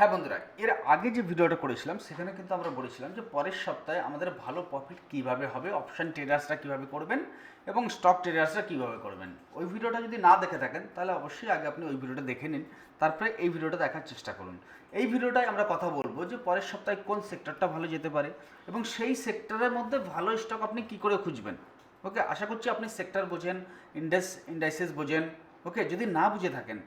হ্যাঁ বন্ধুরা, এর আগে যে ভিডিওটা করেছিলাম সেখানে কিন্তু আমরা বলেছিলাম যে পরের সপ্তাহে আমাদের ভালো প্রফিট কিভাবে হবে, অপশন ট্রেডার্সরা কিভাবে করবেন এবং স্টক ট্রেডার্সরা কিভাবে করবেন। ওই ভিডিওটা যদি না দেখে থাকেন তাহলে অবশ্যই আগে আপনি ওই ভিডিওটা দেখে নিন, তারপরে এই ভিডিওটা দেখার চেষ্টা করুন। এই ভিডিওটায় আমরা কথা বলবো যে পরের সপ্তাহে কোন সেক্টরটা ভালো যেতে পারে এবং সেই সেক্টরের মধ্যে ভালো স্টক আপনি কি করে খুঁজবেন। ওকে, আশা করছি আপনি সেক্টর বোঝেন, ইন্ডাইসেস বোঝেন। ওকে, যদি না বুঝে থাকেন,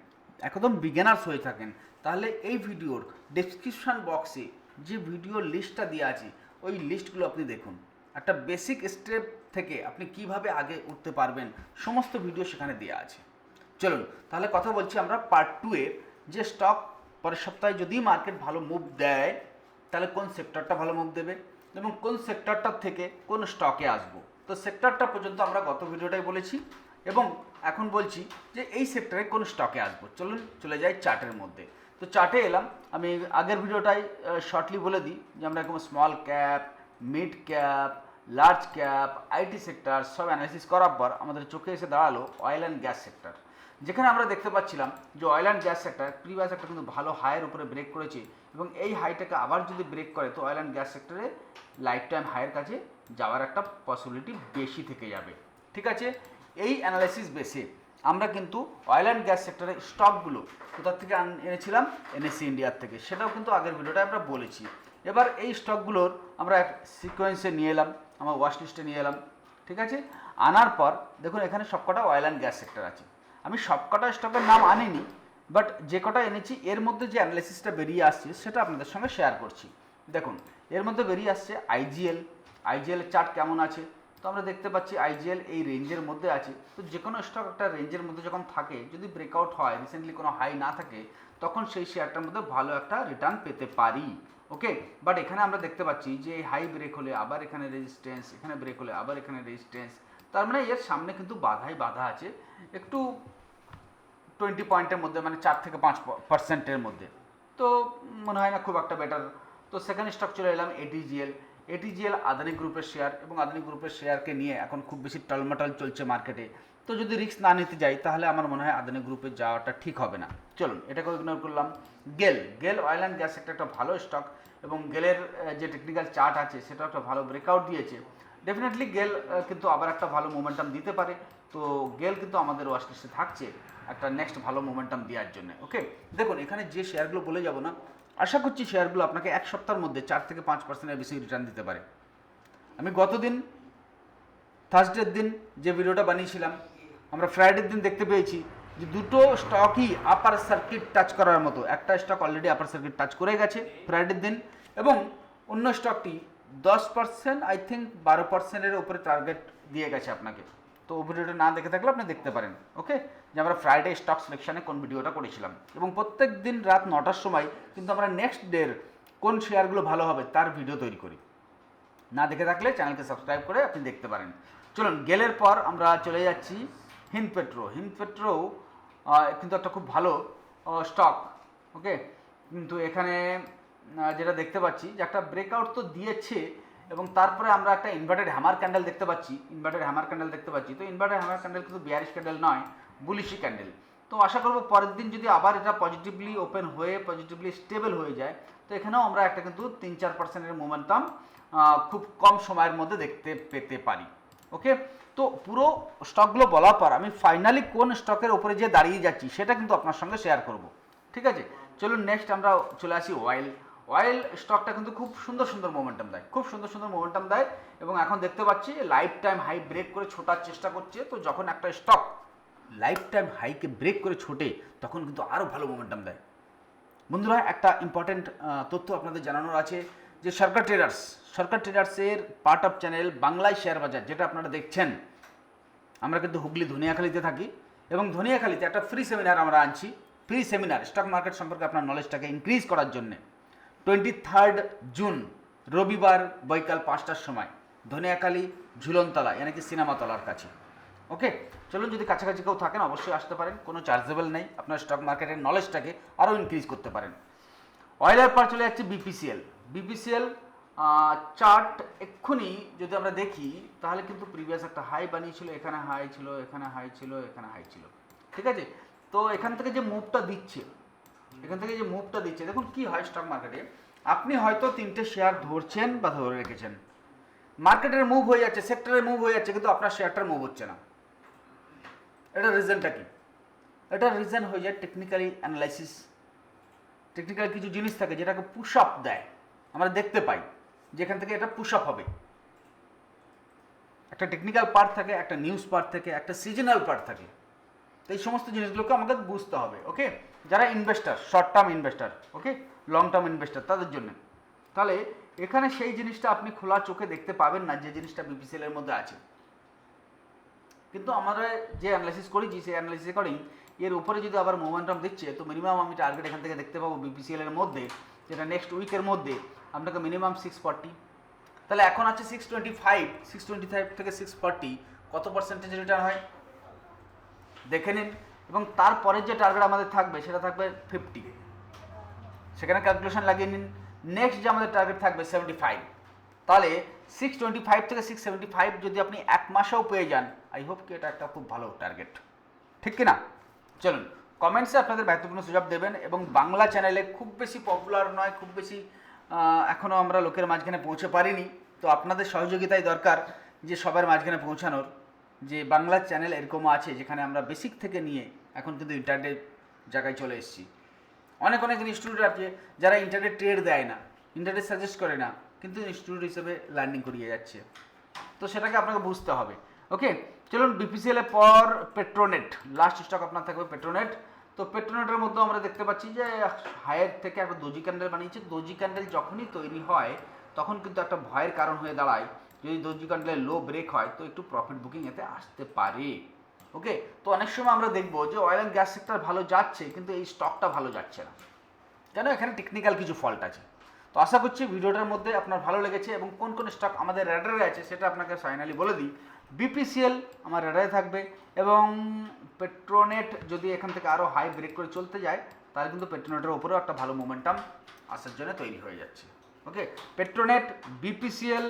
একদম বিগিনার্স হয়ে থাকেন, তাহলে এই ভিডিওর ডেসক্রিপশান বক্সে যে ভিডিও লিস্টটা দেওয়া আছে ওই লিস্টগুলো আপনি দেখুন। একটা বেসিক স্টেপ থেকে আপনি কিভাবে আগে উঠতে পারবেন সমস্ত ভিডিও সেখানে দেওয়া আছে। চলুন তাহলে কথা বলছি আমরা পার্ট 2 এর, যে স্টক পরের সপ্তাহে যদি মার্কেট ভালো মুভ দেয় তাহলে কোন সেক্টরটা ভালো মুভ দেবে এবং কোন সেক্টরটার থেকে কোন স্টকে আসবো। তো সেক্টরটা পর্যন্ত আমরা গত ভিডিওটাই বলেছি এবং এখন বলছি যে এই সেক্টরে কোন স্টকে আসবো। চলুন চলে যাই চার্টের মধ্যে। তো চার্টে এলাম, আমি আগের ভিডিওটাই শর্টলি বলে দিই যে আমরা এরকম small cap, mid cap, large cap, IT sector সব অ্যানালিসিস করার পর আমাদের চোখে এসে দাঁড়ালো অয়েল অ্যান্ড গ্যাস সেক্টর, যেখানে আমরা দেখতে পাচ্ছিলাম যে oil and gas sector previous একটা কিন্তু ভালো হাইয়ের উপরে ব্রেক করেছে এবং এই হাইটাকে আবার যদি ব্রেক করে তো অয়েল অ্যান্ড গ্যাস সেক্টরে লাইফ টাইম হাইয়ের কাছে যাওয়ার একটা পসিবিলিটি বেশি থেকে যাবে। ঠিক আছে, এই অ্যানালাইসিস বেসে আমরা কিন্তু অয়েল অ্যান্ড গ্যাস সেক্টরের স্টকগুলো কোথার থেকে এনেছিলাম, এনএসসি ইন্ডিয়ার থেকে, সেটাও কিন্তু আগের ভিডিওটায় আমরা বলেছি। এবার এই স্টকগুলোর আমরা এক সিকোয়েন্সে নিয়ে এলাম, আমার ওয়াচ লিস্টে নিয়ে এলাম। ঠিক আছে, আনার পর দেখুন এখানে সবকটা অয়েল অ্যান্ড গ্যাস সেক্টর আছে। আমি সবকটা স্টকের নাম আনিনি, বাট যে কটা এনেছি এর মধ্যে যে অ্যানালাইসিসটা বেরিয়ে আসছে সেটা আপনাদের সঙ্গে শেয়ার করছি। দেখুন এর মধ্যে বেরিয়ে আসছে আইজিএল। আইজিএলের চার্ট কেমন আছে, তো আমরা দেখতে পাচ্ছি আইজিএল এই রেঞ্জের মধ্যে আছে। তো যে কোনো স্টক একটা রেঞ্জের মধ্যে যখন থাকে, যদি ব্রেকআউট হয়, রিসেন্টলি কোনো হাই না থাকে, তখন সেই শেয়ারটার মধ্যে ভালো একটা রিটার্ন পেতে পারি। ওকে, বাট এখানে আমরা দেখতে পাচ্ছি যে হাই ব্রেক হলে আবার এখানে রেজিস্ট্যান্স, এখানে ব্রেক হলে আবার এখানে রেজিস্ট্যান্স, তার মানে এর সামনে কিন্তু বাধা আছে একটু 20 পয়েন্টের মধ্যে, মানে 4 থেকে 5%-এর মধ্যে। তো মনে হয় না খুব একটা বেটার। তো সেকেন্ড স্টক চলে এলাম এটিজিএল। এটিজিএল আদানি গ্রুপের শেয়ার এবং আদানি গ্রুপের শেয়ারকে নিয়ে এখন খুব বেশি টলমাটল চলছে মার্কেটে। তো যদি রিস্ক না নিতে যাই তাহলে আমার মনে হয় আদানি গ্রুপে যাওয়াটা ঠিক হবে না। চলুন এটাকে ইগনোর করলাম। গেল অয়েল অ্যান্ড গ্যাস একটা ভালো স্টক এবং গেলের যে টেকনিক্যাল চার্ট আছে সেটা একটা ভালো ব্রেকআউট দিয়েছে। ডেফিনেটলি গেল কিন্তু আবার একটা ভালো মোমেন্টাম দিতে পারে। তো গেল কিন্তু আমাদের ওয়াচ লিস্টে থাকছে একটা নেক্সট ভালো মোমেন্টাম দেওয়ার জন্য। ওকে, দেখুন এখানে যে শেয়ারগুলো বলে যাব না, আশা করছি শেয়ারগুলো আপনাকে এক সপ্তাহের মধ্যে 4 থেকে 5%-এর বেশি রিটার্ন দিতে পারে। আমি গতদিন থার্সডের দিন যে ভিডিওটা বানিয়েছিলাম, আমরা ফ্রাইডের দিন দেখতে পেয়েছি যে দুটো স্টকই আপার সার্কিট টাচ করার মতো। একটা stock already upper circuit touch করে গেছে ফ্রাইডের দিন এবং অন্য স্টকটি 10%, আই থিঙ্ক 12%-এর উপরে টার্গেট দিয়ে গেছে আপনাকে। তো ভিডিওটা না দেখে থাকলে আপনি দেখতে পারেন। ওকে, যে আমরা ফ্রাইডে স্টক সিলেকশানে কোন ভিডিওটা করেছিলাম এবং প্রত্যেক দিন রাত 9টার সময় কিন্তু আমরা নেক্সট ডের কোন শেয়ারগুলো ভালো হবে তার ভিডিও তৈরি করি। না দেখে থাকলে চ্যানেলকে সাবস্ক্রাইব করে আপনি দেখতে পারেন। চলুন গেলের পর আমরা চলে যাচ্ছি হিন্দপেট্রো কিন্তু একটা খুব ভালো স্টক। ওকে, কিন্তু এখানে যেটা দেখতে পাচ্ছি যে একটা ব্রেকআউট তো দিয়েছে এবং তারপরে আমরা একটা ইনভার্টেড হ্যামার ক্যান্ডেল দেখতে পাচ্ছি। তো ইনভার্টেড হ্যামার ক্যান্ডেল কিন্তু বিয়ারিশ ক্যান্ডেল নয়, বুলিশি ক্যান্ডেল। তো আশা করবো পরের দিন যদি আবার এটা পজিটিভলি ওপেন হয়ে পজিটিভলি স্টেবল হয়ে যায় তো এখানেও আমরা একটা কিন্তু 3-4%-এর মোমেন্টাম খুব কম সময়ের মধ্যে দেখতে পেতে পারি। ওকে, তো পুরো স্টকগুলো বলার পর আমি ফাইনালি কোন স্টকের উপরে যে দাঁড়িয়ে যাচ্ছি সেটা কিন্তু আপনার সঙ্গে শেয়ার করব। ঠিক আছে, চলুন নেক্সট আমরা চলে আসি অয়েল স্টকটা কিন্তু খুব সুন্দর মোমেন্টাম দেয় এবং এখন দেখতে পাচ্ছি লাইফ টাইম হাই ব্রেক করে ছোটার চেষ্টা করছে। তো যখন একটা স্টক লাইফ টাইম হাইকে ব্রেক করে ছোটে তখন কিন্তু আরও ভালো মোমেন্টাম দেয়। বন্ধুরা একটা ইম্পর্টেন্ট তথ্য আপনাদের জানানোর আছে যে সরকার ট্রেডার্সের পার্ট অফ চ্যানেল বাংলায় শেয়ার বাজার যেটা আপনারা দেখছেন, আমরা কিন্তু হুগলি ধনিয়াখালীতে থাকি এবং ধনিয়াখালীতে একটা ফ্রি সেমিনার আমরা আনছি। ফ্রি সেমিনার স্টক মার্কেট সম্পর্কে আপনার নলেজটাকে ইনক্রিজ করার জন্যে 23 জুন রবিবার বৈকাল 5টার সময় ধনিয়াখালী ঝুলনতলা কি সিনেমাতলার কাছে। ওকে, চলুন যদি কাছাকাছি কেউ থাকেন অবশ্যই আসতে পারেন, কোনো চার্জেবল নেই, আপনার স্টক মার্কেটের নলেজটাকে আরও ইনক্রিজ করতে পারেন। অয়েলের পর চলে যাচ্ছে বিপিসিএল চার্ট এক্ষুনি যদি আমরা দেখি তাহলে কিন্তু প্রিভিয়াস একটা হাই বানিয়েছিল, এখানে হাই ছিল, এখানে হাই ছিল, এখানে হাই ছিল। ঠিক আছে, তো এখান থেকে যে মুভটা দিচ্ছে এখান থেকে যে মুভটা দিচ্ছে, দেখুন কি হয় স্টক মার্কেটে, আপনি হয়তো 3টে শেয়ার ধরছেন বা ধরে রেখেছেন, মার্কেটের মুভ হয়ে যাচ্ছে, সেক্টরের মুভ হয়ে যাচ্ছে, কিন্তু আপনার শেয়ারটার মুভ হচ্ছে না। এটা রিজনটা কি? এটা রিজন হয়ে যায় টেকনিক্যালি অ্যানালাইসিস। টেকনিক্যাল কিছু জিনিস থাকে যেটাকে পুশ আপ দেয়, আমরা দেখতে পাই যেখান থেকে এটা পুশ আপ হবে। একটা টেকনিক্যাল পার্ট থাকে, একটা নিউজ পার্ট থাকে, একটা সিজনাল পার্ট থাকে। তো এই সমস্ত জিনিসগুলোকে আমাকে বুঝতে হবে। ওকে, যারা ইনভেস্টার, শর্ট টার্ম ইনভেস্টার, ওকে, লং টার্ম ইনভেস্টার, তাদের জন্য। তাহলে এখানে সেই জিনিসটা আপনি খোলা চোখে দেখতে পাবেন না যে জিনিসটা বিপিসিএল এর মধ্যে আছে, কিন্তু আমরা যে অ্যানালাইসিস করেছি সেই অ্যানালাইসিস অ্যাকর্ডিং এর উপরে যদি আবার মোমেন্টাম দিচ্ছে, তো মিনিমাম আমি টার্গেট এখান থেকে দেখতে পাবো বিপিসিএল এর মধ্যে, যেটা নেক্সট উইকের মধ্যে আপনাকে মিনিমাম 640। তাহলে এখন আছে 625, 625 থেকে 640, কত পার্সেন্টেজ রিটার্ন হয় দেখে নিন। এবং তারপরের যে টার্গেট আমাদের থাকবে সেটা থাকবে 50, সেখানে ক্যালকুলেশন লাগিয়ে নিন। নেক্সট যে আমাদের টার্গেট থাকবে 75। তাহলে 625 থেকে 675 যদি আপনি এক মাসেও পেয়ে যান, আই হোপ কি এটা একটা খুব ভালো টার্গেট, ঠিক কিনা? চলুন কমেন্টসে আপনাদের ব্যক্তিপূর্ণ সুযোগ দেবেন। এবং বাংলা চ্যানেলে খুব বেশি পপুলার নয়, খুব বেশি এখনও আমরা লোকের মাঝখানে পৌঁছে পারিনি, তো আপনাদের সহযোগিতাই দরকার যে সবার মাঝখানে পৌঁছানোর। যে বাংলা চ্যানেল এরকমও আছে যেখানে আমরা বেসিক থেকে নিয়ে এখন কিন্তু ইন্টারনেট জায়গায় চলে এসেছি। অনেক অনেক ইনস্টিটিউট আছে যারা ইন্টারনেট ট্রেড দেয় না, ইন্টারনেট সাজেস্ট করে না, কিন্তু ইনস্টিটিউট হিসেবে লার্নিং করিয়ে যাচ্ছে, তো সেটাকে আপনাকে বুঝতে হবে। ওকে, চলুন বিপিসিএল এর পর পেট্রোনেট, লাস্ট স্টক আপনার থাকবে পেট্রোনেট। তো পেট্রোনেটের মধ্যে আমরা দেখতে পাচ্ছি যে হায়ার থেকে একটা দোজি ক্যান্ডেল বানিয়েছে। দোজি ক্যান্ডেল যখনই তৈরি হয় তখন কিন্তু একটা ভয়ের কারণ হয়ে দাঁড়ায়, যদি দোজি ক্যান্ডেলের লো ব্রেক হয় তো একটু প্রফিট বুকিং এতে আসতে পারে। ওকে, তো অনেক সময় আমরা দেখবো যে অয়েল অ্যান্ড গ্যাস সেক্টর ভালো যাচ্ছে কিন্তু এই স্টকটা ভালো যাচ্ছে না, কেন? এখানে টেকনিক্যাল কিছু ফল্ট আছে। তো আশা করছি ভিডিওটার মধ্যে আপনার ভালো লেগেছে, এবং কোন কোন স্টক আমাদের র্যাডারে আছে সেটা আপনাকে ফাইনালি বলে দিই। বিপিসিএল আমার র্যাডারে থাকবে, এবং পেট্রোনেট যদি এখান থেকে আরও হাই ব্রেক করে চলতে যায় তাহলে কিন্তু পেট্রোনেটের উপরেও একটা ভালো মোমেন্টাম আসার জন্য তৈরি হয়ে যাচ্ছে। ওকে, পেট্রোনেট, বিপিসিএল,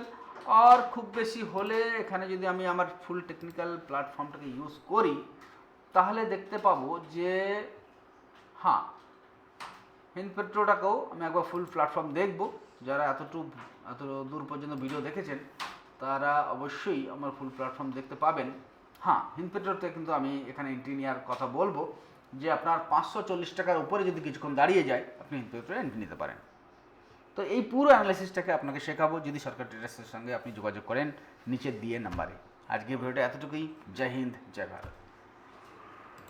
আর খুব বেশি হলে এখানে যদি আমি আমার ফুল টেকনিক্যাল প্ল্যাটফর্মটাকে ইউজ করি তাহলে দেখতে পাবো যে হ্যাঁ, হিন্দপেট্রোটাকেও আমি একবার ফুল প্ল্যাটফর্ম দেখব। যারা এত দূর পর্যন্ত ভিডিও দেখেছেন তারা অবশ্যই আমার ফুল প্ল্যাটফর্ম দেখতে পাবেন। হ্যাঁ, হিন্দপেট্রোতে কিন্তু আমি এখানে এন্ট্রি নেওয়ার কথা বলবো যে আপনার 540 টাকার উপরে যদি কিছুক্ষণ দাঁড়িয়ে যায় আপনি হিন্দপেট্রোতে এন্ট্রি নিতে পারেন। তো এই পুরো অ্যানালাইসিসটাকে আপনাকে শেখাবো যদি সরকার ট্রেডার্সের সঙ্গে আপনি যোগাযোগ করেন নিচে দিয়ে নাম্বারে। আজকের ভিডিওটা এতটুকুই। জয় হিন্দ, জয় ভারত।